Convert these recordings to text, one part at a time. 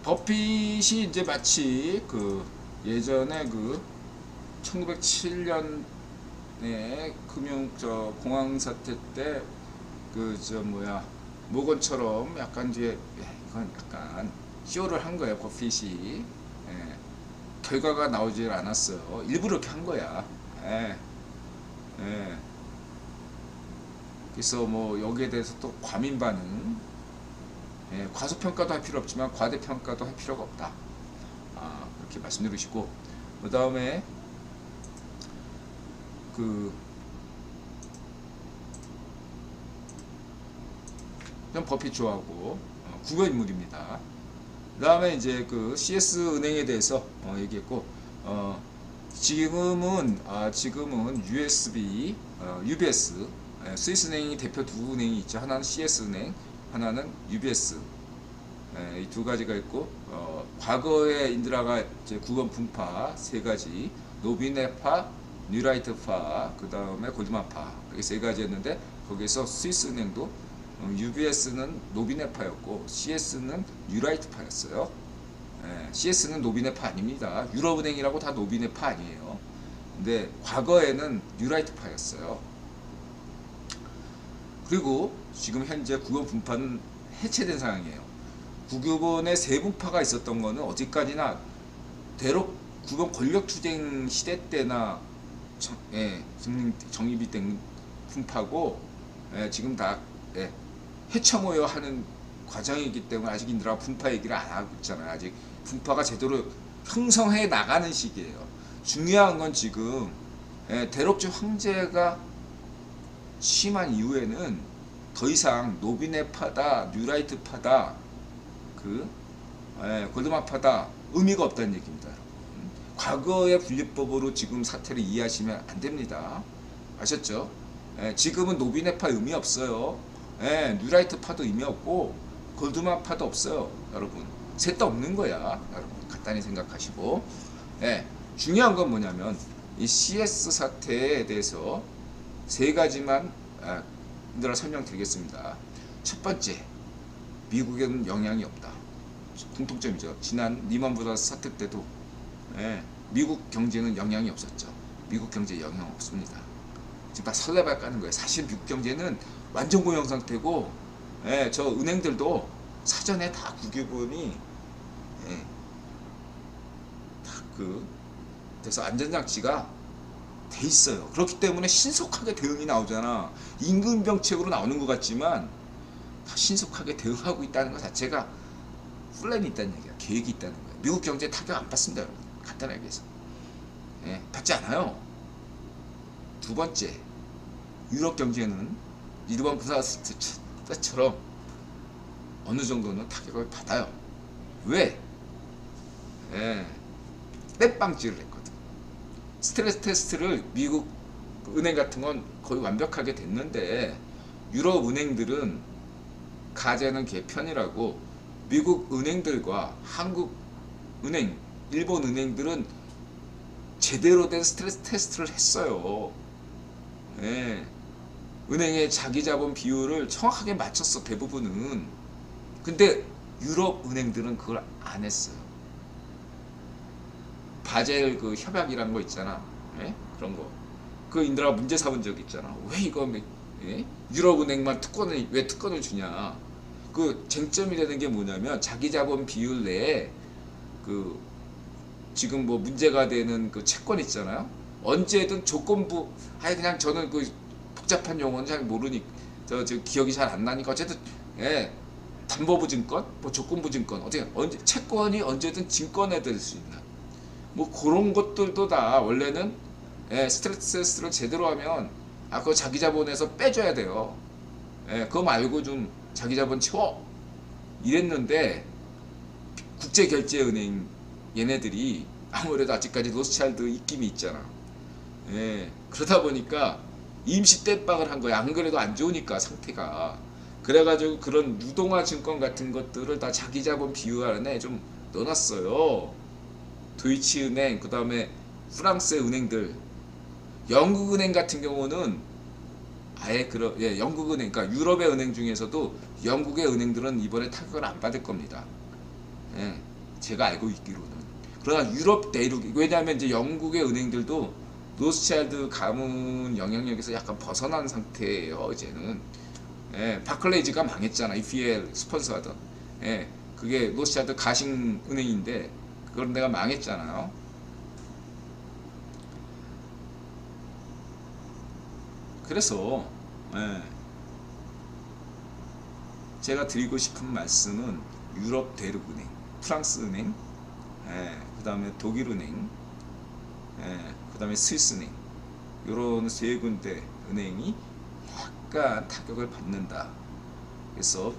버핏이 이제 마치 그 예전에 그 1907년에 금융 공황 사태 때 그 모건처럼 약간 이제 이건 약간 쇼를 한 거예요. 버핏이. 예, 결과가 나오질 않았어요. 일부러 이렇게 한 거야. 예, 예. 그래서 뭐 여기에 대해서 또 과민 반응, 예, 과소평가도 할 필요 없지만 과대평가도 할 필요가 없다. 그렇게 말씀드리시고, 그 다음에 그 버핏 좋아하고 국어 인물입니다. 그 다음에 이제 그 CS 은행에 대해서 얘기했고, 지금은 UBS, 스위스 은행이 대표 두 은행이 있죠. 하나는 CS 은행, 하나는 UBS. 이 두 가지가 있고, 과거에 인드라가 이제 구건 분파 세 가지, 노비네파, 뉴라이트파, 그 다음에 골드만파, 이게 세 가지였는데, 거기서 스위스 은행도 UBS는 노비네파였고 CS는 뉴라이트파였어요. CS는 노비네파 아닙니다. 유럽은행이라고 다 노비네파 아니에요. 근데 과거에는 뉴라이트파였어요. 그리고 지금 현재 구건 분파는 해체된 상황이에요. 구규본의 세 분파가 있었던 거는 어디까지나 대로 구건 권력투쟁 시대 때나 정립이 된 분파고, 지금 다 해쳐모여 하는 과정이기 때문에 아직 인드라가 분파 얘기를 안 하고 있잖아요. 아직 분파가 제대로 형성해 나가는 시기예요. 중요한 건 지금 대럽주 황제가 취임한 이후에는 더 이상 노비네파다, 뉴라이트파다, 골드만파다 의미가 없다는 얘기입니다. 과거의 분리법으로 지금 사태를 이해하시면 안 됩니다. 아셨죠? 지금은 노비네파 의미 없어요. 뉴라이트파도 의미 없고 골드만파도 없어요. 여러분 셋 다 없는 거야. 여러분 간단히 생각하시고, 중요한 건 뭐냐면 이 CS 사태에 대해서 세 가지만 설명드리겠습니다. 첫 번째, 미국에는 영향이 없다. 공통점이죠. 지난 리먼 브라더스 사태 때도 미국 경제는 영향이 없었죠. 미국 경제에 영향 없습니다. 지금 다 설레발 까는 거예요. 사실 미국 경제는 완전 고용 상태고, 저 은행들도 사전에 다 구규본이 그래서 안전장치가 돼 있어요. 그렇기 때문에 신속하게 대응이 나오잖아. 임금병책으로 나오는 것 같지만 다 신속하게 대응하고 있다는 것 자체가 플랜이 있다는 얘기야. 계획이 있다는 거야. 미국 경제 타격 안 받습니다, 여러분. 간단하게 해서. 받지 않아요. 두 번째, 유럽 경제는 일본 부사스 때처럼 어느 정도는 타격을 받아요. 왜? 땜빵질을 했거든. 스트레스 테스트를 미국 은행 같은 건 거의 완벽하게 됐는데, 유럽 은행들은 가재는 개편이라고 미국 은행들과 한국 은행, 일본 은행들은 제대로 된 스트레스 테스트를 했어요. 은행의 자기 자본 비율을 정확하게 맞췄어, 대부분은. 근데 유럽 은행들은 그걸 안 했어요. 바젤 그 협약이라는 거 있잖아. 그런 거. 그 인드라가 문제 삼은 적 있잖아. 왜 이거 유럽 은행만 왜 특권을 주냐. 그 쟁점이 되는 게 뭐냐면 자기 자본 비율 내에 그 지금 뭐 문제가 되는 그 채권 있잖아요. 언제든 조건부, 그냥 저는 그 복잡한 용어는 잘 모르니 저 기억이 잘 안 나니까 어쨌든 담보부 증권, 뭐 조건부 증권, 언제 채권이 언제든 증권에 될 수 있는 뭐 그런 것들도 다 원래는 스트레스 테스트를 제대로 하면 그거 자기 자본에서 빼줘야 돼요. 그거 말고 좀 자기 자본 채워 이랬는데, 국제결제은행 얘네들이 아무래도 아직까지 로스차일드 입김이 있잖아. 그러다 보니까 임시 땜빵을 한 거야. 안 그래도 안 좋으니까 상태가. 그래가지고 그런 유동화 증권 같은 것들을 다 자기 자본 비율 안에 좀 넣어놨어요. 도이치은행, 그 다음에 프랑스의 은행들, 영국은행 같은 경우는 아예 영국은행, 그러니까 유럽의 은행 중에서도 영국의 은행들은 이번에 타격을 안 받을 겁니다. 제가 알고 있기로는. 그러나 유럽 대륙, 왜냐하면 이제 영국의 은행들도 로스차일드 가문 영향력에서 약간 벗어난 상태예요. 이제는 예, 바클레이즈가 망했잖아. EPL 스폰서하던. 예, 그게 로스차일드 가식 은행인데 그런 데가 망했잖아요. 그래서 예, 제가 드리고 싶은 말씀은 유럽 대륙은행, 프랑스 은행, 예, 그 다음에 독일 은행, 예, 그 다음에 스위스 은행, 이런 세 군데 은행이 약간 타격을 받는다. 그래서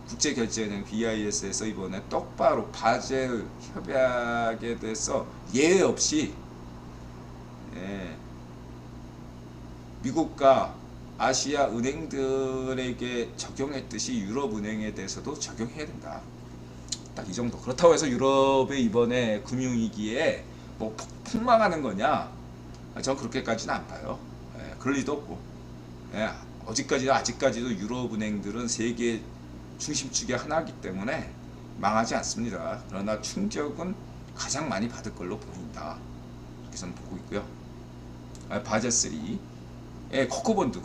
국제결제은행 BIS에서 이번에 똑바로 바젤 협약에 대해서 예외 없이 예, 미국과 아시아 은행들에게 적용했듯이 유럽 은행에 대해서도 적용해야 된다. 딱 이 정도. 그렇다고 해서 유럽의 이번에 금융위기에 뭐 폭망하는 거냐? 전 그렇게까지는 안 봐요. 예, 그럴 리도 없고. 예, 아직까지도 유럽 은행들은 세계 중심축의 하나이기 때문에 망하지 않습니다. 그러나 충격은 가장 많이 받을 걸로 보인다. 이렇게 저는 보고 있고요. 바젤 3, 예, 코코본드,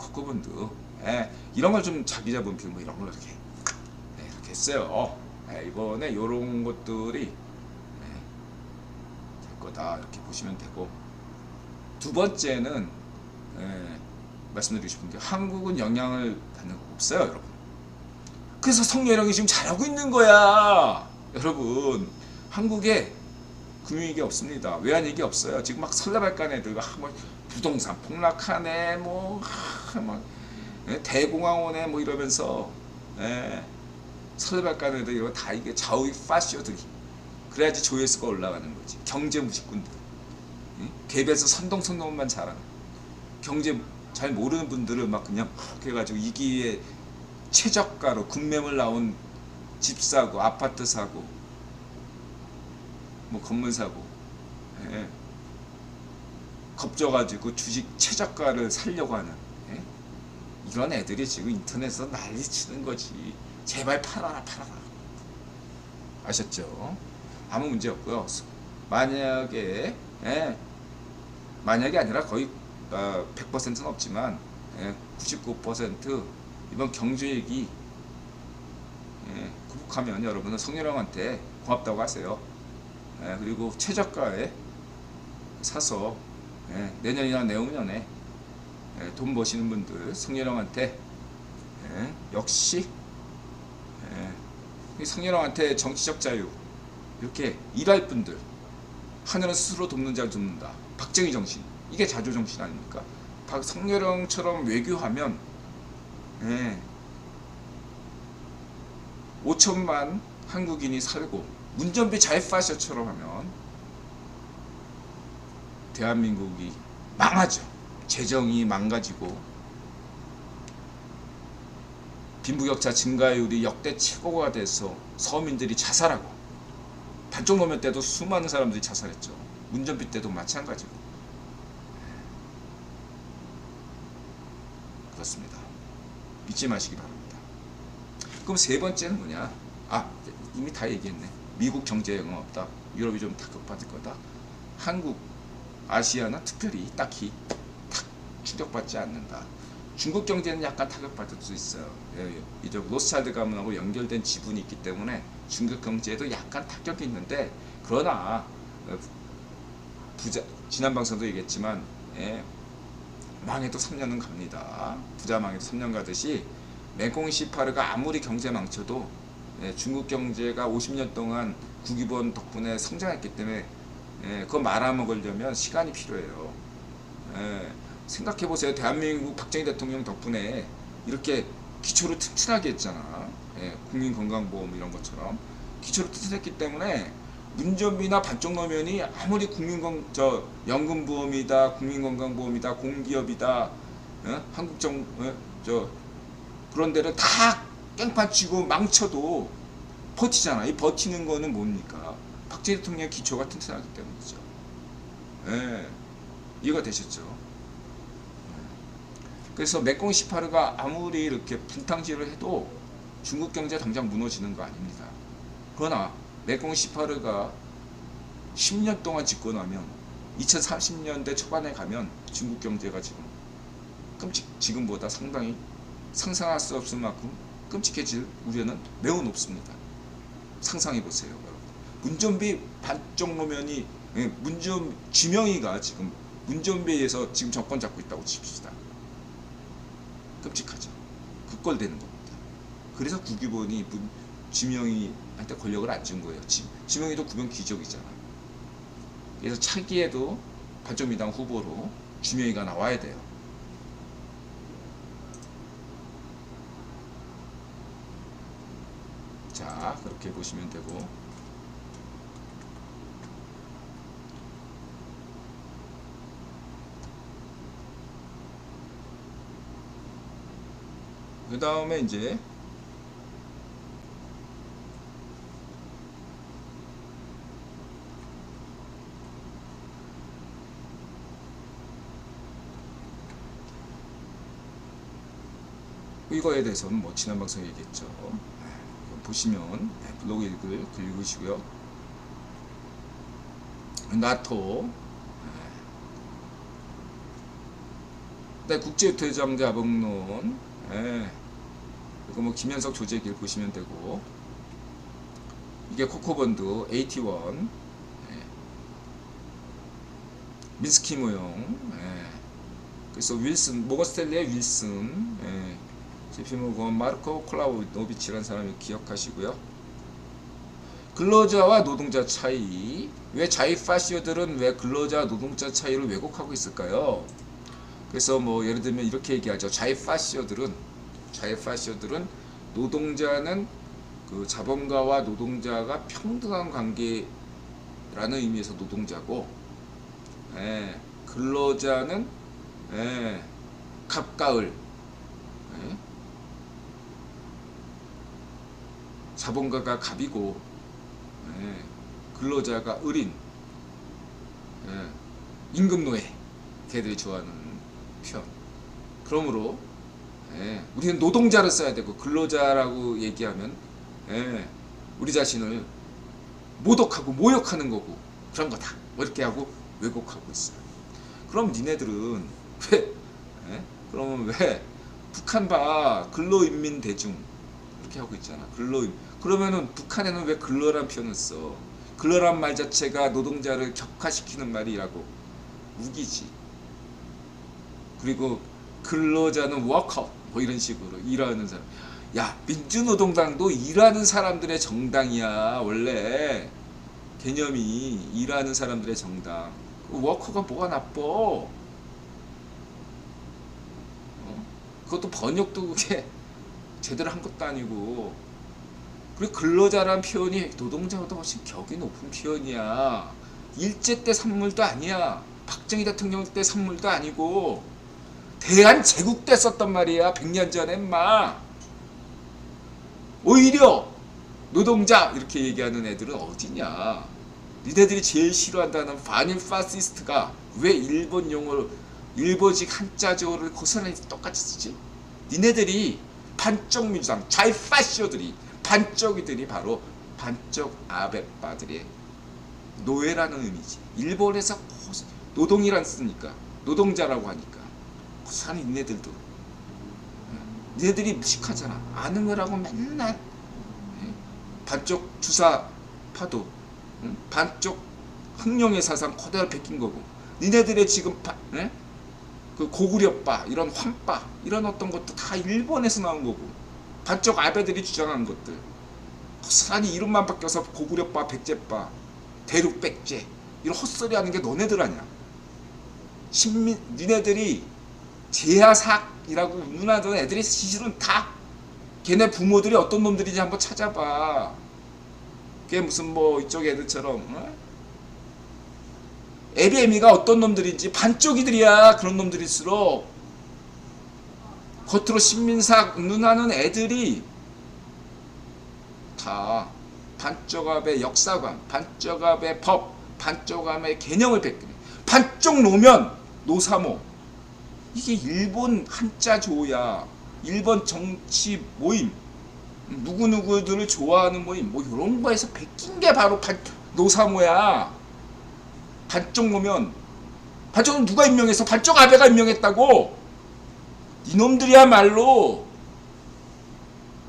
예, 이런 걸 좀 자기자본표 뭐 이런 걸 이렇게, 네, 이렇게 했어요. 예, 이번에 이런 것들이 될 거다 이렇게 보시면 되고, 두 번째는 말씀드리고 싶은 게 한국은 영향을 받는 거 없어요, 여러분. 그래서 성렬형이 지금 잘하고 있는 거야, 여러분. 한국에 금융위기 없습니다. 외환위기 없어요. 지금 막 설레발간 애들 뭐 부동산 폭락하네, 뭐 대공황 오네, 뭐 이러면서 설레발간 애들 이거 다 이게 좌우의 파쇼들이. 그래야지 조회수가 올라가는 거지. 경제 무식꾼들. 갭에서 선동만 잘하는. 경제 잘 모르는 분들은 막 그냥 해가지고 이 기회에 최저가로 급매물 나온 집 사고, 아파트 사고, 뭐 건물 사고, 예, 겁져가지고 주식 최저가를 살려고 하는, 예? 이런 애들이 지금 인터넷에서 난리 치는 거지. 제발 팔아라. 아셨죠? 아무 문제 없고요. 만약에 아니라 거의 100%는 없지만 99% 이번 경제위기 극복하면 여러분은 성렬형한테 고맙다고 하세요. 그리고 최저가에 사서 내년이나 내후년에 돈 버시는 분들 성렬형한테 역시 성렬형한테 정치적 자유 이렇게 일할 분들, 하늘은 스스로 돕는 자를 돕는다. 박정희 정신, 이게 자조 정신 아닙니까? 성렬형처럼 외교하면 5천만 한국인이 살고 운전비 자회파셔처럼 하면 대한민국이 망하죠. 재정이 망가지고 빈부격차 증가율이 역대 최고가 돼서 서민들이 자살하고, 반쪽노면 때도 수많은 사람들이 자살했죠. 운전비 때도 마찬가지고. 그렇습니다. 믿지 마시기 바랍니다. 그럼 세 번째는 뭐냐? 이미 다 얘기했네. 미국 경제 영향 없다. 유럽이 좀 타격받을 거다. 한국, 아시아는 특별히 딱히 충격받지 않는다. 중국 경제는 약간 타격받을 수 있어요. 이제 로스차일드 가문하고 연결된 지분이 있기 때문에 중국 경제에도 약간 타격이 있는데, 그러나 지난 방송도 얘기했지만 망해도 3년은 갑니다. 부자 망해도 3년 가듯이 맹꽁 시파르가 아무리 경제 망쳐도 중국 경제가 50년 동안 국위본 덕분에 성장했기 때문에 그거 말아먹으려면 시간이 필요해요. 생각해보세요. 대한민국 박정희 대통령 덕분에 이렇게 기초를 튼튼하게 했잖아. 국민건강보험 이런 것처럼 기초를 튼튼했기 때문에 운전비나 반쪽노면이 아무리 연금보험이다, 국민건강보험이다, 공기업이다, 그런 데를 다 깽판 치고 망쳐도 버티잖아. 이 버티는 거는 뭡니까? 박정희 대통령의 기초가 튼튼하기 때문이죠. 이해가 되셨죠? 그래서 맹꽁 시파르가 아무리 이렇게 분탕질을 해도 중국 경제 당장 무너지는 거 아닙니다. 그러나 메콩 시파르가 10년 동안 집권하면 2030년대 초반에 가면 중국 경제가 지금보다 상당히 상상할 수 없을 만큼 끔찍해질 우려는 매우 높습니다. 상상해 보세요, 여러분. 문전비 반쪽 노면이 지명이가 지금 문전비에서 지금 정권 잡고 있다고 칩시다. 끔찍하죠. 그꼴되는 겁니다. 그래서 국유본이 지명이한테 권력을 안 준 거예요. 지명이도 구명 귀족이잖아. 그래서 차기에도 반쪽민당 후보로 지명이가 나와야 돼요. 자, 그렇게 보시면 되고, 그 다음에 이제 이거에 대해서는 뭐 지난 방송에 얘기했죠. 보시면 블로그 읽으시고요. 나토, 국제유태장제 아봉론, 이거 뭐 김현석 조재길 보시면 되고, 이게 코코본드 81, 민스키 모형, 그래서 윌슨, 모건스텔리의 윌슨, 제피모건 마르코 콜라우노비치라는 사람을 기억하시고요. 근로자와 노동자 차이. 왜 자유파시오들은 왜 근로자 노동자 차이를 왜곡하고 있을까요? 그래서 뭐 예를 들면 이렇게 얘기하죠. 자유파시오들은 노동자는 그 자본가와 노동자가 평등한 관계라는 의미에서 노동자고, 근로자는 갑가을, 자본가가 갑이고, 근로자가 을인, 임금노예, 걔들이 좋아하는 표현. 그러므로 우리는 노동자를 써야 되고, 근로자라고 얘기하면 우리 자신을 모독하고 모욕하는 거고 그런 거다, 뭐 이렇게 하고 왜곡하고 있어요. 그럼 니네들은 그러면 왜 북한 근로인민대중 이렇게 하고 있잖아. 그러면은 북한에는 왜 근로란 표현을 써? 근로란 말 자체가 노동자를 격화시키는 말이라고. 우기지. 그리고 근로자는 워커, 뭐 이런 식으로 일하는 사람. 야, 민주노동당도 일하는 사람들의 정당이야. 원래 개념이 일하는 사람들의 정당. 워커가 뭐가 나빠? 그것도 번역도 그게 제대로 한 것도 아니고. 그리고 근로자란 표현이 노동자보다 훨씬 격이 높은 표현이야. 일제 때 산물도 아니야. 박정희 대통령 때 산물도 아니고 대한제국 때 썼단 말이야. 100년 전에 막. 오히려 노동자 이렇게 얘기하는 애들은 어디냐. 니네들이 제일 싫어한다는 반일 파시스트가 왜 일본 용어를, 일본식 한자조를 고스란히 똑같이 쓰지? 니네들이 반쪽 민주당 자이파시오들이, 반쪽이들이 바로 반쪽 아베빠들의 노예라는 의미지. 일본에서 노동이란 쓰니까, 노동자라고 하니까 고스란히 니네들도, 니네들이 무식하잖아. 아는 거라고 맨날 반쪽 주사파도, 반쪽 흑룡의 사상 그대로 베낀 거고, 니네들의 지금 그 고구려빠, 이런 환빠, 이런 어떤 것도 다 일본에서 나온 거고, 반쪽 아베들이 주장한 것들 고스란히 이름만 바뀌어서 고구려빠, 백제빠, 대륙백제 이런 헛소리 하는 게 너네들 아니야. 니네들이 제야삭이라고 운운하던 애들이 사실은 다 걔네 부모들이 어떤 놈들인지 한번 찾아봐. 그게 무슨 뭐 이쪽 애들처럼 에비에미가 어떤 놈들인지 반쪽이들이야. 그런 놈들일수록 겉으로 신민삭 운운하는 애들이 다 반쪽압의 역사관, 반쪽압의 법, 반쪽압의 개념을 뺏기네. 반쪽 노면, 노사모, 이게 일본 한자조야. 일본 정치 모임, 누구누구들을 좋아하는 모임 뭐 이런 거에서 베낀 게 바로 노사모야. 반쪽 노면 반쪽은 누가 임명했어? 반쪽 아베가 임명했다고. 이놈들이야말로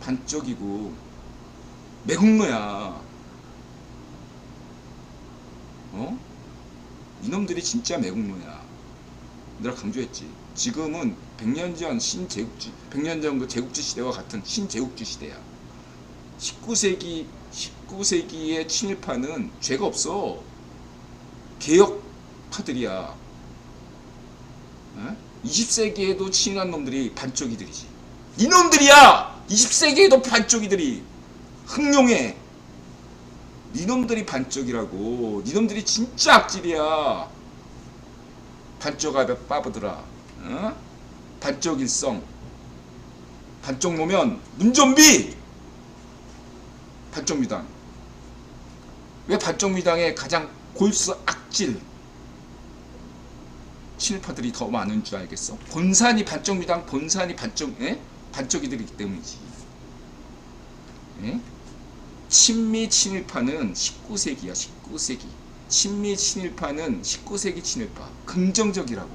반쪽이고 매국노야. 이놈들이 진짜 매국노야. 내가 강조했지. 지금은 100년 전 신제국지, 100년 전 그 제국지 시대와 같은 신제국지 시대야. 19세기의 친일파는 죄가 없어. 개혁파들이야. 20세기에도 친일한 놈들이 반쪽이들이지. 이놈들이야! 20세기에도 반쪽이들이. 흥룡해. 니놈들이 반쪽이라고. 니놈들이 진짜 악질이야. 반쪽아베 빠부들아. 반쪽일성. 반쪽 노면 문좀비. 반쪽미당. 왜 반쪽미당에 가장 골수 악질 친일파들이 더 많은 줄 알겠어? 본산이 반쪽미당, 본산이 반쪽이들이기 때문이지. 친미 친일파는 19세기야. 19세기. 친미 친일파는 19세기 친일파. 긍정적이라고.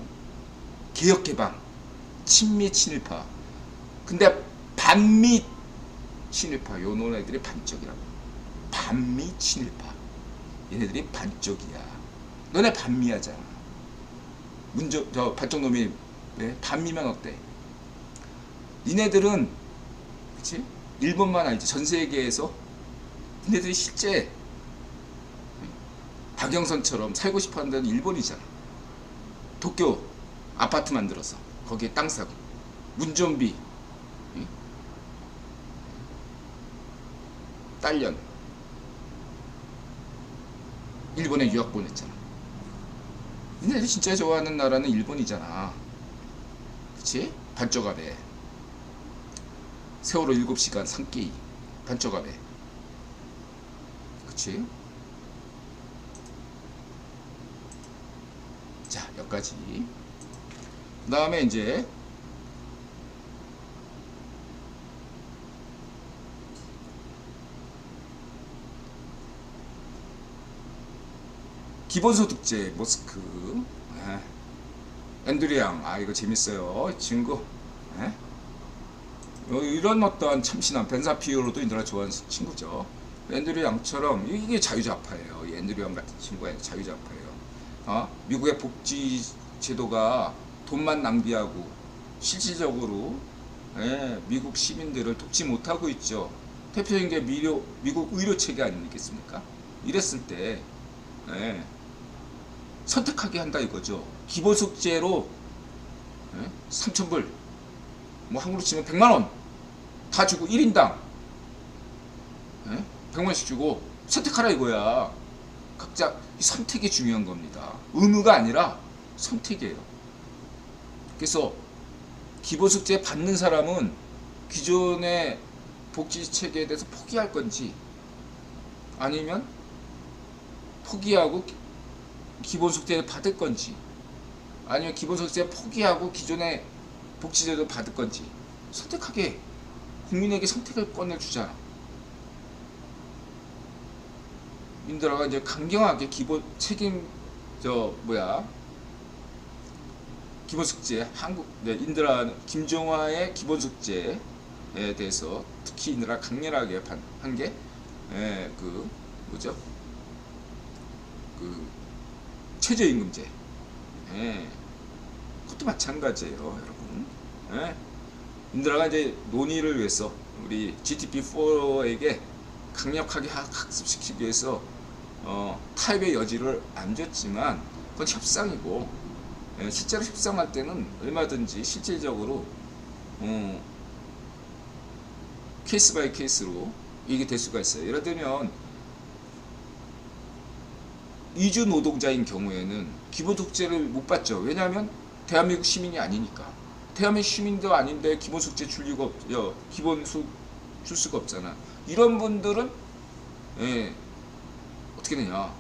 개혁개방. 친미 친일파. 근데 반미 친일파. 요 노래들이 반쪽이라고. 반미 친일파. 얘네들이 반쪽이야. 너네 반미하잖아. 저 반쪽놈이 왜? 반미면 어때? 니네들은 그치? 일본만 아니지. 전 세계에서 니네들이 실제 박영선처럼 살고 싶어하는 데는 일본이잖아. 도쿄 아파트 만들어서 거기에 땅 사고 문좀비 딸년 일본에 유학 보냈잖아. 니네들이 진짜 좋아하는 나라는 일본이잖아. 그치? 반쪽아베. 세월호 7시간 산케이 반쪽아베. 그치? 자, 여기까지. 그 다음에 이제 기본소득제 모스크. 앤드류양. 이거 재밌어요. 친구. 이런 어떤 참신한 벤사피오로도 인도가 좋아하는 친구죠. 앤드류양처럼 이게 자유좌파예요. 이 앤드류양 같은 친구가 자유좌파예요. 미국의 복지 제도가 돈만 낭비하고 실질적으로 미국 시민들을 돕지 못하고 있죠. 대표적인 게 미국 의료 체계 아니겠습니까? 이랬을 때 선택하게 한다 이거죠. 기본소득제로 3,000불, 뭐 한국으로 치면 100만원 다 주고 1인당 100만원씩 주고 선택하라 이거야. 각자 선택이 중요한 겁니다. 의무가 아니라 선택이에요. 그래서 기본소득제 받는 사람은 기존의 복지체계에 대해서 포기할 건지 아니면 포기하고 기본소득세 받을 건지 아니면 기본소득세 포기하고 기존의 복지제도 받을 건지 선택하게 국민에게 선택을 꺼내주잖아. 민들아가 이제 강경하게 기본 책임 기본소득제 인드라 김종화의 기본소득제에 대해서 특히 인드라 강렬하게 한 게 최저임금제. 그것도 마찬가지예요, 여러분. 인드라가 이제 논의를 위해서 우리 GDP4에게 강력하게 학습시키기 위해서 타협의 여지를 안 줬지만 그건 협상이고 실제로 협상할 때는 얼마든지 실질적으로 케이스 바이 케이스로 이게 될 수가 있어요. 예를 들면 이주 노동자인 경우에는 기본소득제를 못 받죠. 왜냐하면 대한민국 시민이 아니니까. 대한민국 시민도 아닌데 기본소득제 줄 리가 없죠. 기본소득 줄 수가 없잖아. 이런 분들은 어떻게 되냐?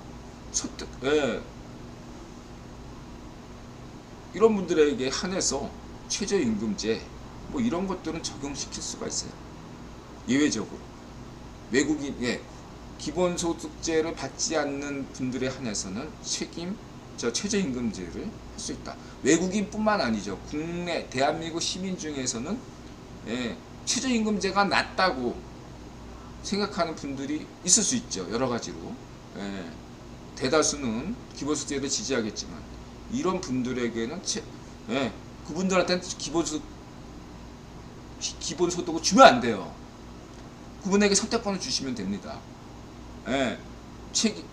이런 분들에게 한해서 최저임금제 뭐 이런 것들은 적용시킬 수가 있어요. 예외적으로 외국인 기본소득제를 받지 않는 분들에 한해서는 최저임금제를 할 수 있다. 외국인뿐만 아니죠. 국내 대한민국 시민 중에서는 최저임금제가 낮다고 생각하는 분들이 있을 수 있죠. 여러 가지로. 대다수는 기본소득제를 지지하겠지만 이런 분들에게는 그분들한테는 기본소득을 주면 안 돼요. 그분에게 선택권을 주시면 됩니다.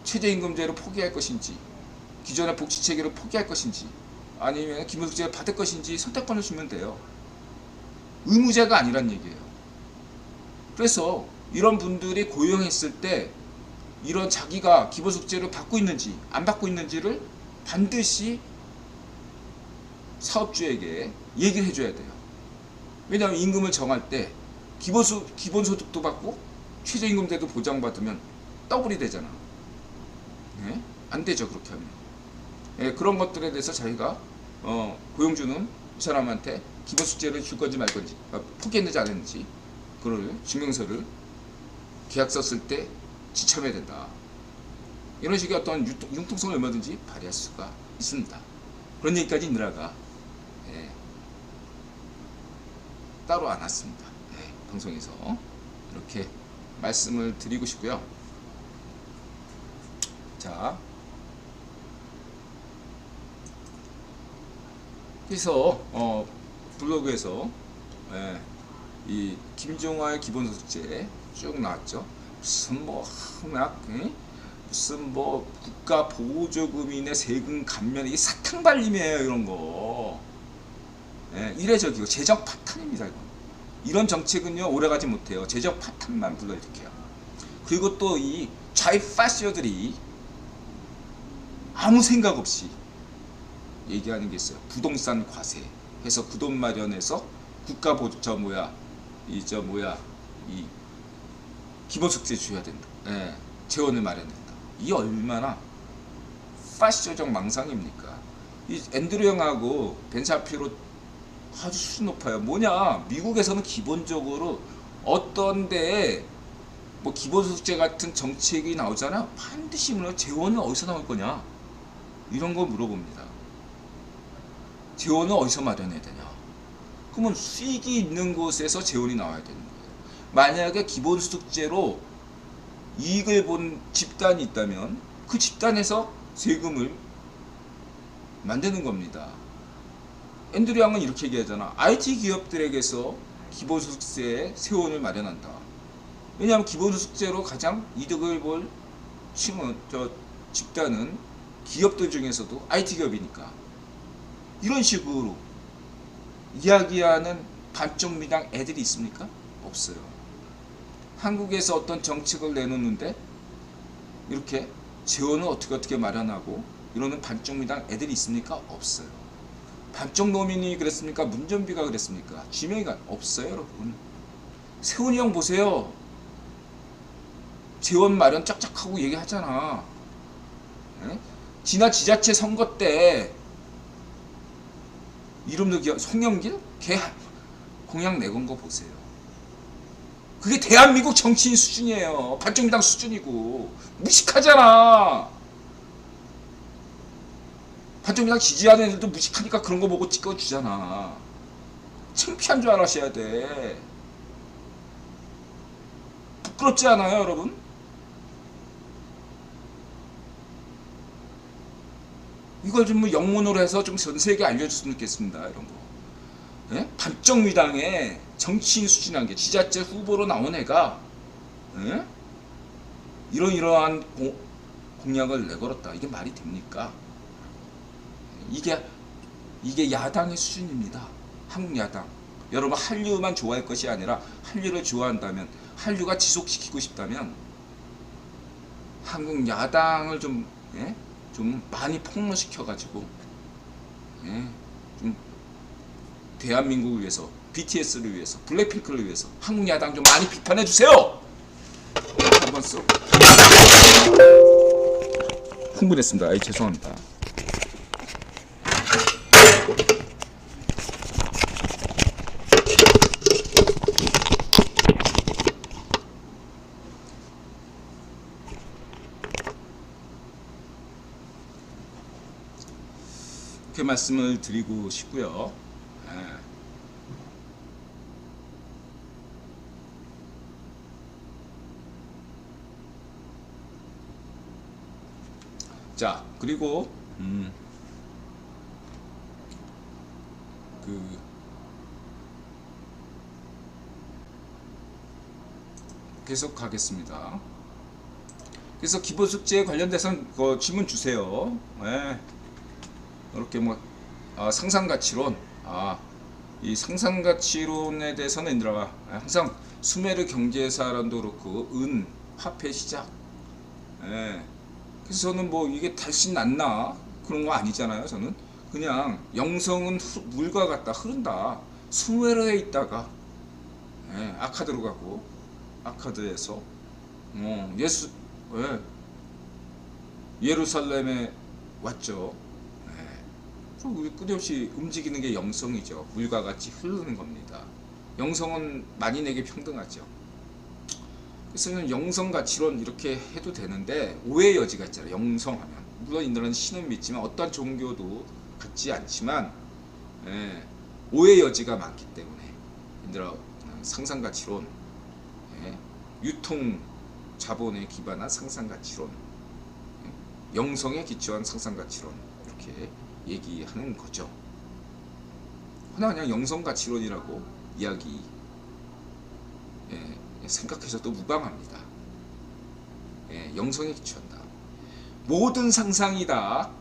최저임금제를 포기할 것인지 기존의 복지체계를 포기할 것인지 아니면 기본소득제를 받을 것인지 선택권을 주면 돼요. 의무제가 아니란 얘기예요. 그래서 이런 분들이 고용했을 때 이런 자기가 기본소득제를 받고 있는지 안 받고 있는지를 반드시 사업주에게 얘기를 해줘야 돼요. 왜냐하면 임금을 정할 때 기본소득도 받고 최저임금제도 보장받으면 더블이 되잖아. 안 되죠. 그렇게 하면. 그런 것들에 대해서 자기가 고용주는 이 사람한테 기본소득제를 줄 건지 말 건지 포기했는지 안 했는지 그걸 증명서를 계약서 쓸 때 지참해야 된다. 이런 식의 어떤 융통성을 얼마든지 발휘할 수가 있습니다. 그런 얘기까지 인드라가 따로 안 왔습니다. 방송에서 이렇게 말씀을 드리고 싶고요. 자, 그래서 블로그에서 이 김종화의 기본소득제 쭉 나왔죠. 무슨 무슨 국가 보조금이네 세금 감면 이게 사탕 발림이에요. 이런 거 이례적이고 재정 파탄입니다. 이런 정책은요 오래가지 못해요. 재정 파탄만 불러일으켜요. 그리고 또 이 좌익파시어들이 아무 생각 없이 얘기하는 게 있어요. 부동산 과세 해서 그 돈 마련해서 국가 보조 이 기본소득세 줘야 된다. 재원을 마련된다. 이 얼마나 파시저적 망상입니까? 이 앤드류 형하고 벤 샤피로 아주 수준 높아요. 뭐냐? 미국에서는 기본적으로 어떤 데에 기본소득제 같은 정책이 나오잖아. 반드시 물어 재원은 어디서 나올 거냐? 이런 거 물어봅니다. 재원은 어디서 마련해야 되냐? 그러면 수익이 있는 곳에서 재원이 나와야 되는 거예요. 만약에 기본소득제로 이익을 본 집단이 있다면 그 집단에서 세금을 만드는 겁니다. 앤드류 양은 이렇게 얘기하잖아. IT 기업들에게서 기본소득세에 세원을 마련한다. 왜냐하면 기본소득제로 가장 이득을 볼 집단은 기업들 중에서도 IT 기업이니까. 이런 식으로 이야기하는 반쪽 미당 애들이 있습니까? 없어요. 한국에서 어떤 정책을 내놓는데 이렇게 재원을 어떻게 마련하고 이러는 반쪽 미당 애들이 있습니까? 없어요. 반쪽 노민이 그랬습니까? 문전비가 그랬습니까? 지명이가 없어요. 여러분 세훈이 형 보세요. 재원 마련 짝짝하고 얘기하잖아. 지난 지자체 선거 때 이름도 기억 송영길? 걔 공약 내건 거 보세요. 그게 대한민국 정치인 수준이에요. 반쪽민당 수준이고 무식하잖아. 반쪽민당 지지하는 애들도 무식하니까 그런 거 보고 찍어주잖아. 창피한 줄 알아셔야 돼. 부끄럽지 않아요, 여러분? 이걸 좀 영문으로 해서 좀 전 세계에 알려줬으면 좋겠습니다. 이런 거. 반쪽미당의 정치인 수준한 게 지자체 후보로 나온 애가 이러한 공약을 내걸었다. 이게 말이 됩니까? 이게 야당의 수준입니다. 한국 야당. 여러분 한류만 좋아할 것이 아니라 한류를 좋아한다면 한류가 지속시키고 싶다면 한국 야당을 좀 많이 폭로시켜가지고 좀 대한민국을 위해서 BTS를 위해서 블랙핑크를 위해서 한국 야당 좀 많이 비판해주세요. 한번 써. 흥분했습니다. 죄송합니다. 그렇게 말씀을 드리고 싶고요. 예. 자, 그리고 그 계속 가겠습니다. 그래서 기본 숙제에 관련돼서는 그 질문 주세요. 예. 이렇게 뭐 상상가치론, 이 상상가치론에 대해서는 인들아 항상 수메르 경제사란도 그렇고 은 화폐 시작. 예. 그래서 저는 뭐 이게 다시 낫나 그런 거 아니잖아요. 저는 그냥 영성은 물과 같다 흐른다. 수메르에 있다가 아카드로 가고 아카드에서 예루살렘에 왔죠. 우리 끊임없이 움직이는 게 영성이죠. 물과 같이 흐르는 겁니다. 영성은 만인에게 평등하죠. 그래서 영성가치론 이렇게 해도 되는데 오해의 여지가 있잖아요. 영성하면 물론 인들은 신은 믿지만 어떠한 종교도 같지 않지만 오해의 여지가 많기 때문에 인들아 상상가치론 유통 자본에 기반한 상상가치론 영성에 기초한 상상가치론 이렇게 얘기하는 거죠. 하나 그냥 영성가치론이라고 이야기 생각해서도 무방합니다. 영성에 기초한다. 모든 상상이다.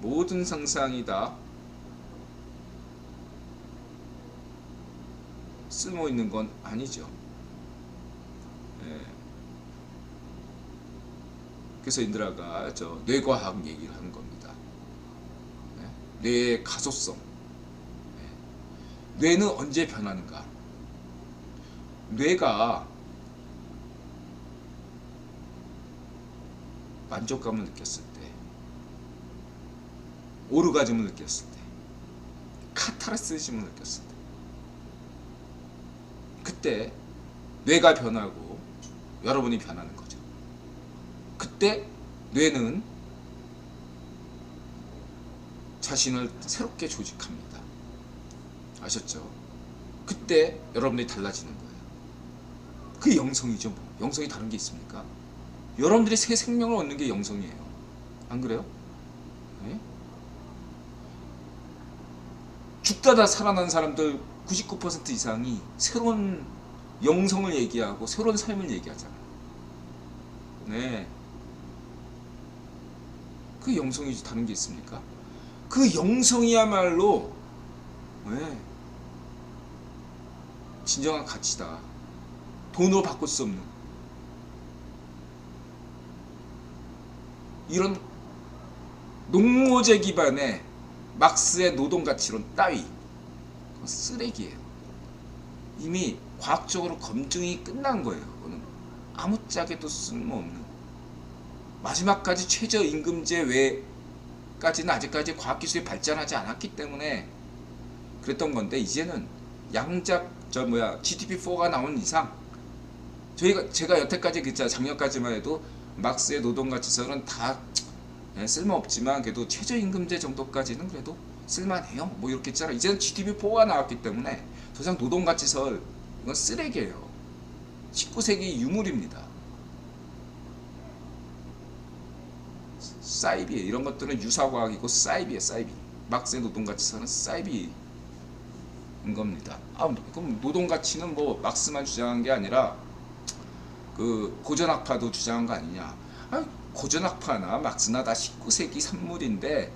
모든 상상이다. 쓸모 있는 건 아니죠. 그래서 인드라가 저 뇌과학 얘기를 하는 겁니다. 뇌의 가소성. 뇌는 언제 변하는가? 뇌가 만족감을 느꼈을 때, 오르가즘을 느꼈을 때, 카타르시즘을 느꼈을 때, 그때 뇌가 변하고 여러분이 변하는 거죠. 그때 뇌는 자신을 새롭게 조직합니다. 아셨죠? 그때 여러분이 달라지는 거예요. 그게 영성이죠. 뭐. 영성이 다른 게 있습니까? 여러분들이 새 생명을 얻는 게 영성이에요. 안 그래요? 네? 죽다가 살아난 사람들 99% 이상이 새로운 영성을 얘기하고 새로운 삶을 얘기하잖아요. 네. 그 영성이지 다른 게 있습니까? 그 영성이야말로 진정한 가치다. 돈으로 바꿀 수 없는 이런 농노제 기반의 막스의 노동가치론 따위 쓰레기예요. 이미 과학적으로 검증이 끝난 거예요. 그거는 아무짝에도 쓸모없는 마지막까지 최저임금제 외까지는 아직까지 과학기술이 발전하지 않았기 때문에 그랬던 건데 이제는 양작 GDP4가 나온 이상 제가 여태까지 작년까지만 해도 막스의 노동가치설은 다 쓸모없지만 그래도 최저임금제 정도까지는 그래도 쓸만해요. 뭐 이렇게 있잖아. 이제는 GDP4가 나왔기 때문에 더 이상 노동가치설 이건 쓰레기예요. 19세기 유물입니다. 사이비 이런 것들은 유사과학이고 사이비에 사이비. 막스의 노동가치설은 사이비인 겁니다. 그럼 노동가치는 뭐 막스만 주장한 게 아니라 그 고전학파도 주장한 거 아니냐? 고전학파나 막스나 다 19세기 산물인데,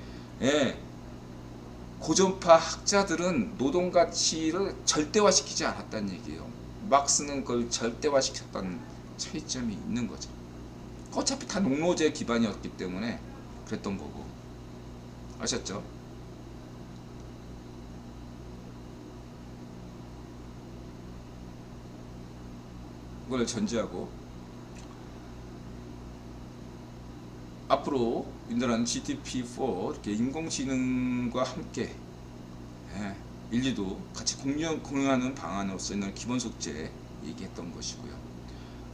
고전파 학자들은 노동가치를 절대화시키지 않았다는 얘기예요. 막스는 그걸 절대화시켰다는 차이점이 있는 거죠. 어차피 다 농노제 기반이었기 때문에 그랬던 거고. 아셨죠? 그걸 전제하고 앞으로 인도라는 GDP4 이렇게 인공지능과 함께 인류도 같이 공유하는 방안으로서 있는 기본 속죄 얘기했던 것이고요.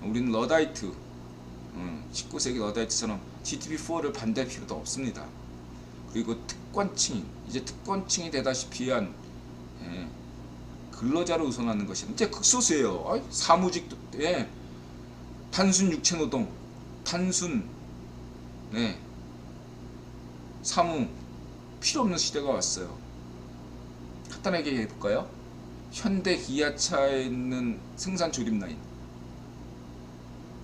우리는 러다이트 19세기 러다이트처럼 GDP4를 반대할 필요도 없습니다. 그리고 특권층, 이제 특권층이 되다시피 한 예, 근로자를 우선하는 것이 이제 극소수예요. 사무직, 예, 단순 육체노동, 단순 네, 사무 필요 없는 시대가 왔어요. 간단하게 얘기해 볼까요? 현대 기아차에 있는 생산 조립 라인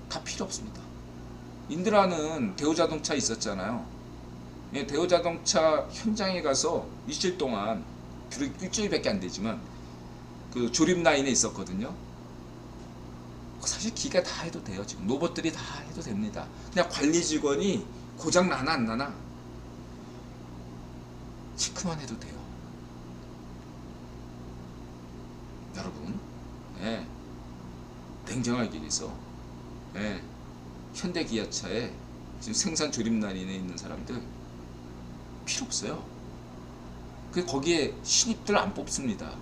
다 필요 없습니다. 인드라는 대우자동차 있었잖아요. 예, 대우자동차 현장에 가서 일주일 동안, 일주일밖에 안 되지만 그 조립 라인에 있었거든요. 사실 기가 다 해도 돼요. 지금 로봇들이 다 해도 됩니다. 그냥 관리 직원이 고장 나나 안 나나 체크만 해도 돼요. 여러분, 예, 냉정하게 얘기해서, 예, 현대 기아차에 지금 생산 조립 라인에 있는 사람들 필요 없어요. 거기에 신입들 안 뽑습니다.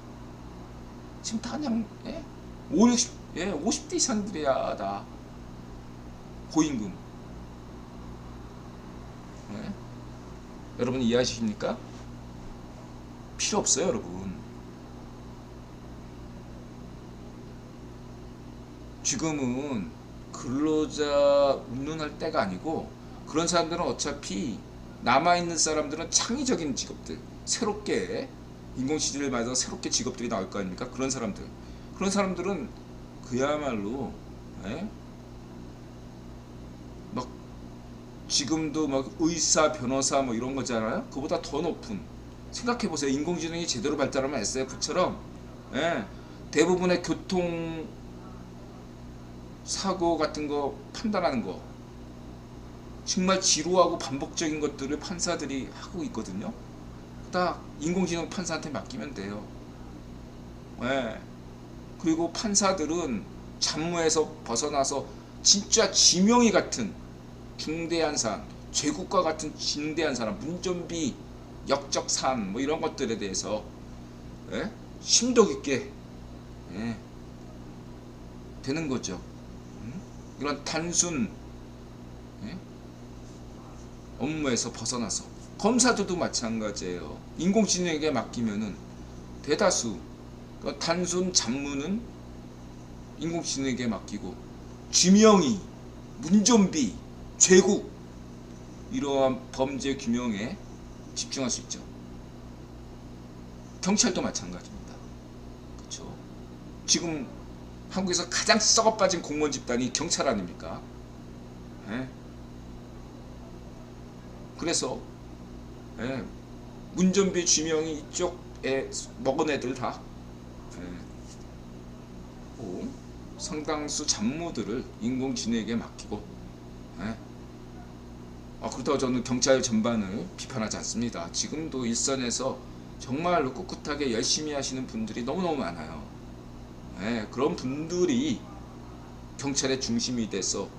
지금 다 그냥 50대 이상들이야. 다 고임금. 예? 여러분 이해하십니까? 필요 없어요, 여러분. 지금은 근로자 운운할 때가 아니고, 그런 사람들은 어차피 남아있는 사람들은 창의적인 직업들, 새롭게 인공지능을 맞아서 새롭게 직업들이 나올 거 아닙니까? 그런 사람들은 그야말로, 예? 막 지금도 막 의사, 변호사 뭐 이런 거잖아요. 그보다 더 높은, 생각해 보세요. 인공지능이 제대로 발달하면 SF처럼, 예, 대부분의 교통 사고 같은 거 판단하는 거, 정말 지루하고 반복적인 것들을 판사들이 하고 있거든요. 딱 인공지능 판사한테 맡기면 돼요. 네. 그리고 판사들은 잡무에서 벗어나서 진짜 지명이 같은 중대한 사안, 죄국과 같은 중대한 사람, 문전비, 역적 사안 뭐 이런 것들에 대해서, 예? 심도 깊게, 예, 되는 거죠. 이런 단순, 예? 업무에서 벗어나서. 검사들도 마찬가지예요. 인공지능에게 맡기면은 대다수 단순 잡무는 인공지능에게 맡기고, 지명이, 문전비, 죄국, 이러한 범죄 규명에 집중할 수 있죠. 경찰도 마찬가지입니다. 그렇죠? 지금 한국에서 가장 썩어빠진 공무원 집단이 경찰 아닙니까? 예? 그래서, 예, 문전비 지명이 이쪽에 먹은 애들 다, 예, 상당수 잡무들을 인공지능에게 맡기고, 예. 그렇다고 저는 경찰 전반을 비판하지 않습니다. 지금도 일선에서 정말로 꿋꿋하게 열심히 하시는 분들이 너무너무 많아요. 예, 그런 분들이 경찰의 중심이 돼서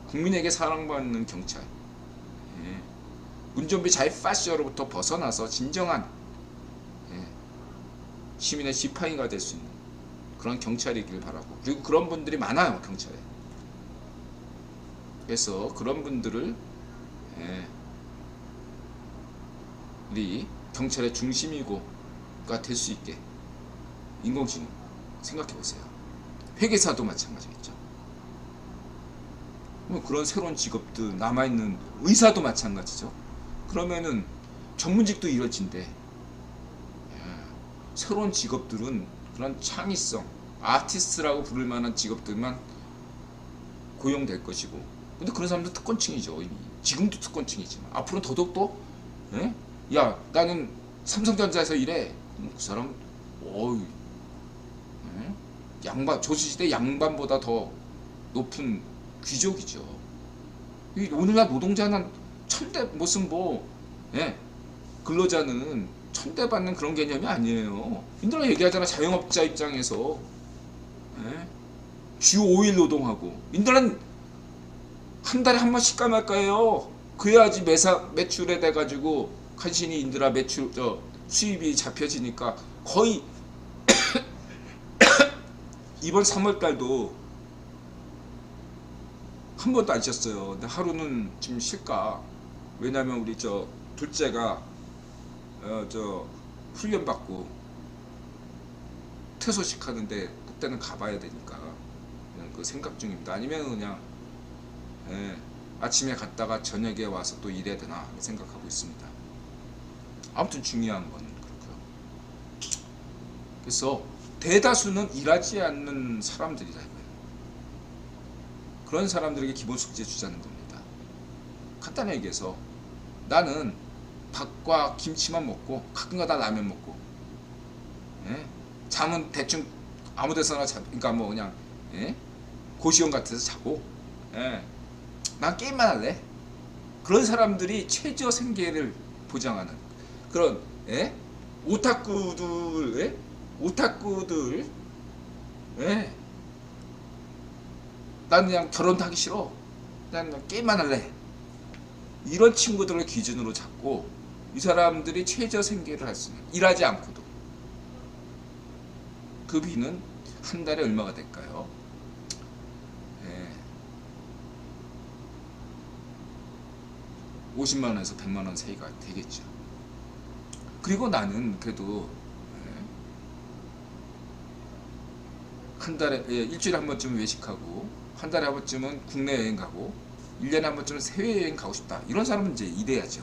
국민에게 사랑받는 경찰, 예, 운전비 자이파시어로부터 벗어나서 진정한, 예, 시민의 지팡이가 될 수 있는 그런 경찰이길 바라고, 그리고 그런 분들이 많아요, 경찰에. 그래서 그런 분들을, 예, 우리 경찰의 중심이고가 될 수 있게 인공지능 생각해 보세요. 회계사도 마찬가지겠죠. 뭐 그런 새로운 직업들 남아있는, 의사도 마찬가지죠. 그러면은 전문직도 이뤄진대. 예, 새로운 직업들은 그런 창의성, 아티스트라고 부를 만한 직업들만 고용될 것이고, 근데 그런 사람들 특권층이죠. 이미 지금도 특권층이지만 앞으로는 더더욱, 예? 야, 나는 삼성전자에서 일해. 그 사람, 어이, 예? 양반, 조선시대 양반보다 더 높은 귀족이죠. 오늘날 노동자는 천대, 무슨 뭐, 예, 근로자는 천대받는 그런 개념이 아니에요. 인들아 얘기하잖아. 자영업자 입장에서, 예? 주 5일 노동하고, 인들은 한 달에 한 번씩 까말까요? 그래야지 매출에 돼가지고 간신히 인들아 수입이 잡혀지니까. 거의 이번 3월달도 한 번도 안 쉬었어요. 근데 하루는 좀 쉴까. 왜냐면 우리 둘째가 저 훈련 받고 퇴소식 하는데 그때는 가봐야 되니까 그냥 그 생각 중입니다. 아니면 그냥 아침에 갔다가 저녁에 와서 또 일해야 되나 생각하고 있습니다. 아무튼 중요한 건 그렇고요. 그래서 대다수는 일하지 않는 사람들이다 이거예요. 그런 사람들에게 기본 숙제 주자는 겁니다. 간단히 얘기해서 나는 밥과 김치만 먹고 가끔가다 라면 먹고 잠은 대충 아무 데서나 그러니까 뭐 그냥 고시원 같은 데서 자고 난 게임만 할래. 그런 사람들이 최저 생계를 보장하는 그런 오타쿠들 난 그냥 결혼도 하기 싫어. 그냥 게임만 할래. 이런 친구들을 기준으로 잡고 이 사람들이 최저 생계를 할 수 있는 일하지 않고도 그 비는 한 달에 얼마가 될까요? 50만원에서 100만원 사이가 되겠죠. 그리고 나는 그래도 한 달에 일주일에 한 번쯤 외식하고 한 달에 한 번쯤은 국내 여행 가고 1년에 한 번쯤은 해외여행 가고 싶다. 이런 사람은 이제 이래야죠.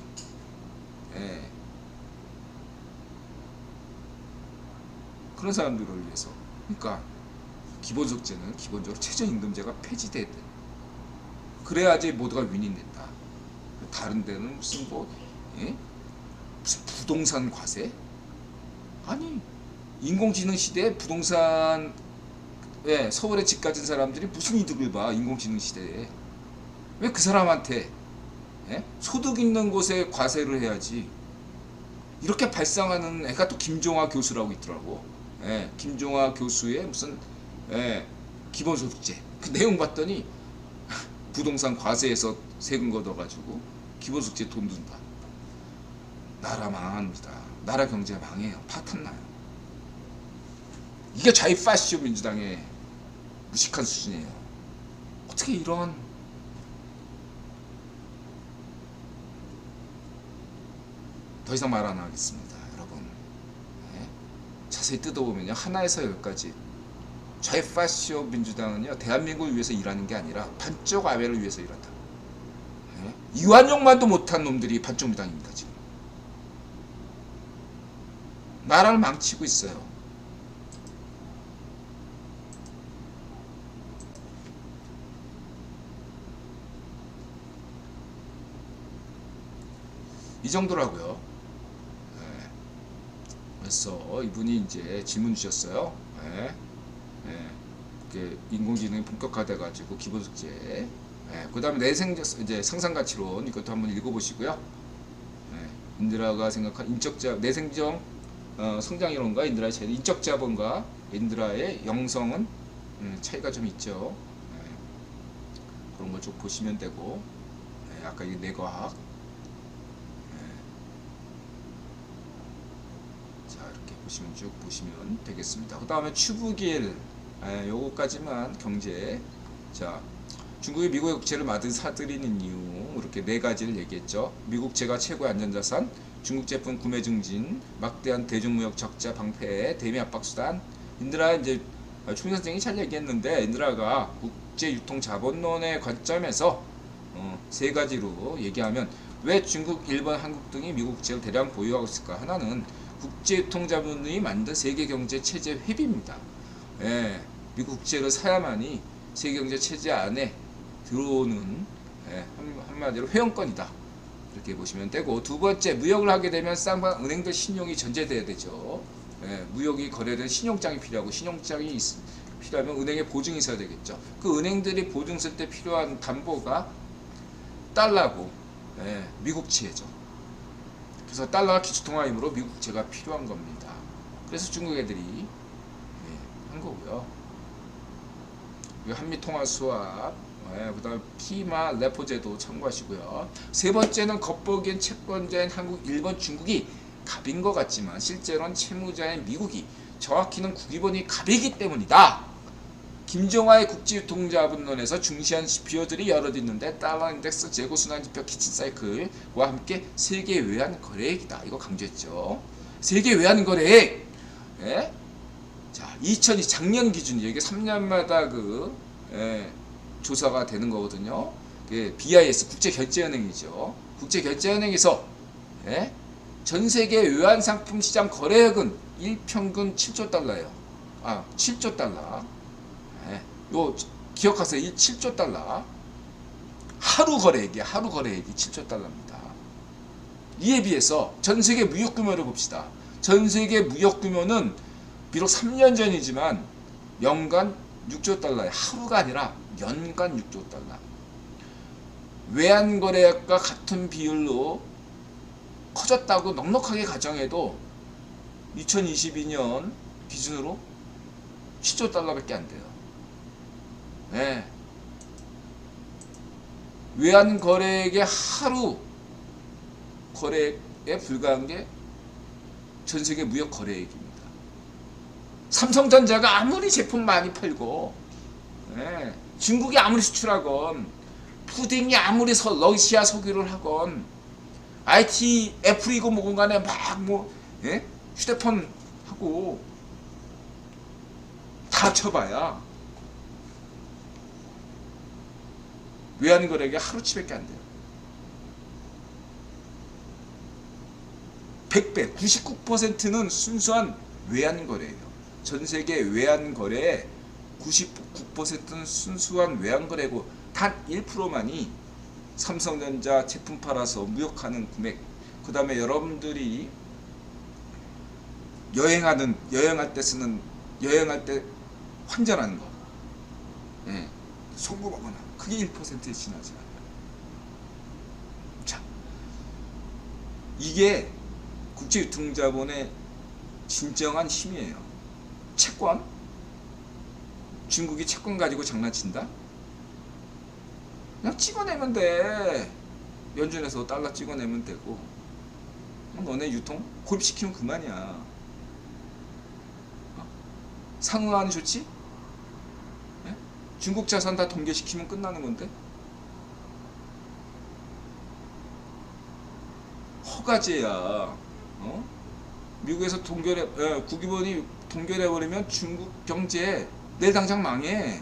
그런 사람들을 위해서 그러니까 기본소득제는 기본적으로 최저임금제가 폐지돼야 돼. 그래야지 모두가 윈이 된다. 다른 데는 무슨 무슨 부동산 과세? 아니 인공지능 시대에 부동산 서울에 집 가진 사람들이 무슨 이득을 봐. 인공지능 시대에 왜 그 사람한테 소득 있는 곳에 과세를 해야지. 이렇게 발상하는 애가 또 김종화 교수라고 있더라고. 김종화 교수의 무슨 기본소득제 그 내용 봤더니 부동산 과세에서 세금 걷어가지고 기본소득제 돈 든다. 나라 망합니다. 나라 경제가 망해요. 파탄나요. 이게 좌익파시즘 민주당의 무식한 수준이에요. 어떻게 이런 더 이상 말 안 하겠습니다. 여러분 자세히 뜯어보면요 하나에서 열까지 좌익파시즘 민주당은요 대한민국을 위해서 일하는 게 아니라 반쪽 아베를 위해서 일한다. 이완용만도 못한 놈들이 반쪽 민주당입니다. 지금 나라를 망치고 있어요. 이 정도라고요. 그래서 이분이 이제 질문 주셨어요. 인공지능이 본격화돼가지고 기본소득제. 그 다음에 내생적 이제 상상가치론 이것도 한번 읽어보시고요. 인드라가 생각한 인적자 내생적 성장이론과 인드라의 차이, 인적자본과 인드라의 영성은 차이가 좀 있죠. 그런 걸 좀 보시면 되고, 아까 이 뇌과학, 자 이렇게 보시면 쭉 보시면 되겠습니다. 그 다음에 추부길, 요거까지만 경제. 자 중국이 미국의 국채를 마구 사들이는 이유 이렇게 네 가지를 얘기했죠. 미국채가 최고의 안전자산, 중국 제품 구매 증진, 막대한 대중무역 적자 방패, 대미 압박 수단. 인드라 이제 총 선생이 잘 얘기했는데 인드라가 국제 유통 자본론의 관점에서 세 가지로 얘기하면 왜 중국, 일본, 한국 등이 미국 국채를 대량 보유하고 있을까? 하나는 국제 유통 자본론이 만든 세계 경제 체제 회비입니다. 미국 국채를 사야만이 세계 경제 체제 안에 들어오는 한마디로 회원권이다. 이렇게 보시면 되고, 두 번째 무역을 하게 되면 쌍방 은행들 신용이 전제돼야 되죠. 무역이 거래된 신용장이 필요하고, 신용장이 필요하면 은행에 보증이 있어야 되겠죠. 그 은행들이 보증 쓸 때 필요한 담보가 달러고 미국채죠. 그래서 달러가 기축통화이므로 미국채가 필요한 겁니다. 그래서 중국 애들이 한 거고요. 한미통화 수합, 그 다음에 피마 레포제도 참고하시고요. 세 번째는 겉보기엔 채권자인 한국, 일본, 중국이 갑인 것 같지만 실제로는 채무자인 미국이, 정확히는 국위본이 갑이기 때문이다. 김정화의 국제유통자본론에서 중시한 지표들이 여럿 있는데 달러 인덱스, 재고순환지표, 키친사이클과 함께 세계 외환 거래액이다. 이거 강조했죠. 세계 외환 거래액. 예? 자, 2002 작년 기준이에요. 이게 3년마다 조사가 되는 거거든요. BIS 국제결제은행이죠. 국제결제은행에서 전 세계 외환 상품 시장 거래액은 일평균 7조 달러예요. 7조 달러. 요 기억하세요. 7조 달러. 하루 거래액이 7조 달러입니다. 이에 비해서 전 세계 무역 규모를 봅시다. 전 세계 무역 규모는 비록 3년 전이지만 연간 6조 달러에 하루가 아니라 연간 6조 달러. 외환 거래액과 같은 비율로 커졌다고 넉넉하게 가정해도 2022년 기준으로 7조 달러밖에 안 돼요. 외환 거래액의 하루 거래액에 불과한 게 전 세계 무역 거래액입니다. 삼성전자가 아무리 제품 많이 팔고 중국이 아무리 수출하건 푸딩이 아무리 러시아 석유를 하건 IT 애플이고 뭐건 간에 막 휴대폰 하고 다 쳐봐야 외환 거래액이 하루치밖에 안 돼요. 100배, 99%는 순수한 외환 거래예요. 전 세계 외환 거래의 99%는 순수한 외환 거래고 단 1%만이 삼성전자 제품 팔아서 무역하는 금액. 그 다음에 여러분들이 여행할 때 환전하는 거, 송금하거나 그게 1%에 지나지 않아요. 자, 이게 국제유통자본의 진정한 힘이에요. 채권? 중국이 채권 가지고 장난친다? 그냥 찍어내면 돼. 연준에서 달러 찍어내면 되고 너네 유통 고립시키면 그만이야. 상응하는 조치? 중국 자산 다 동결시키면 끝나는 건데 허가제야. 미국에서 국유본이 동결해버리면 중국 경제 내일 당장 망해.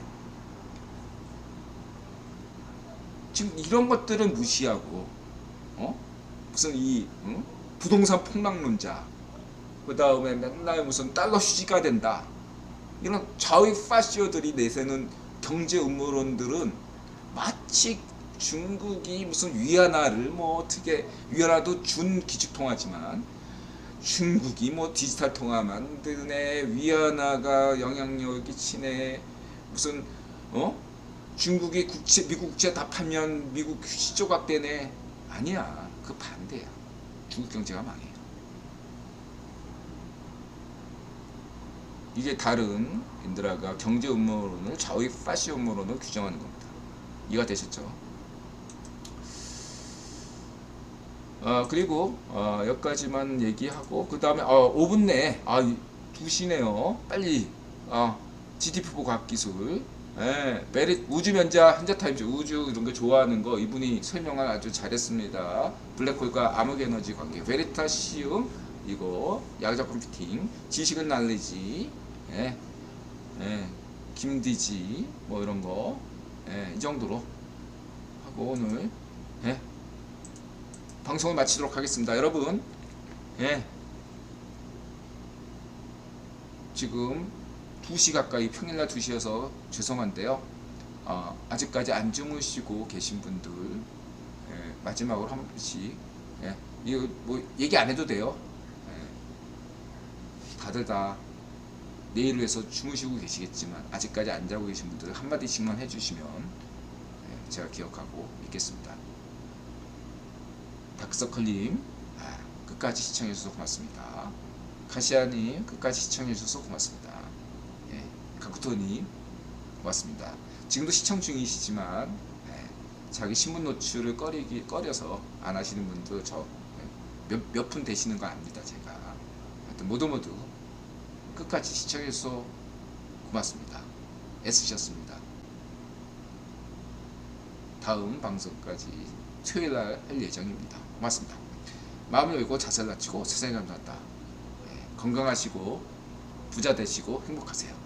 지금 이런 것들은 무시하고 무슨 부동산 폭락론자, 그 다음에 맨날 무슨 달러 휴지가 된다, 이런 좌익 파시오들이 내세는 경제 음모론들은 마치 중국이 무슨 위안화를 어떻게, 위안화도 준 기축통화지만 중국이 디지털 통화 만드네, 위안화가 영향력을 끼치네, 무슨 중국이 미국 국채 다 팔면 미국 휴지 조각되네. 아니야, 그 반대야. 중국 경제가 망해요. 이게 다른 인드라가 경제 음모론을 좌익 파시 음모론을 규정하는 겁니다. 이해가 되셨죠? 그리고 여기까지만 얘기하고 그 다음에 5분 내에 2시네요. 빨리 GDP 과학기술, 메릿 우주면자 한자타임즈, 우주 이런 거 좋아하는 거 이분이 설명을 아주 잘했습니다. 블랙홀과 암흑에너지 관계, 베리타시움, 이거 야자 컴퓨팅, 지식은 날리지, 김디지 뭐 이런 거, 이 정도로 하고 오늘 방송을 마치도록 하겠습니다. 여러분, 지금 2시 가까이, 평일날 2시여서 죄송한데요. 아직까지 안 주무시고 계신 분들, 마지막으로 한 번씩, 이거 뭐 얘기 안 해도 돼요. 다들 다 내일을 위해서 주무시고 계시겠지만 아직까지 안 자고 계신 분들 한마디씩만 해주시면 제가 기억하고 있겠습니다. 다크서클님, 끝까지 시청해주셔서 고맙습니다. 카시아님, 끝까지 시청해주셔서 고맙습니다. 가쿠토님, 고맙습니다. 지금도 시청 중이시지만 자기 신문 노출을 꺼려서 안 하시는 분도 몇 분 되시는 거 압니다. 제가 하여튼 모두 끝까지 시청해주셔서 고맙습니다. 애쓰셨습니다. 다음 방송까지 토요일날 할 예정입니다. 고맙습니다. 마음을 열고 자세를 낮추고 세상에 감사한다. 건강하시고 부자 되시고 행복하세요.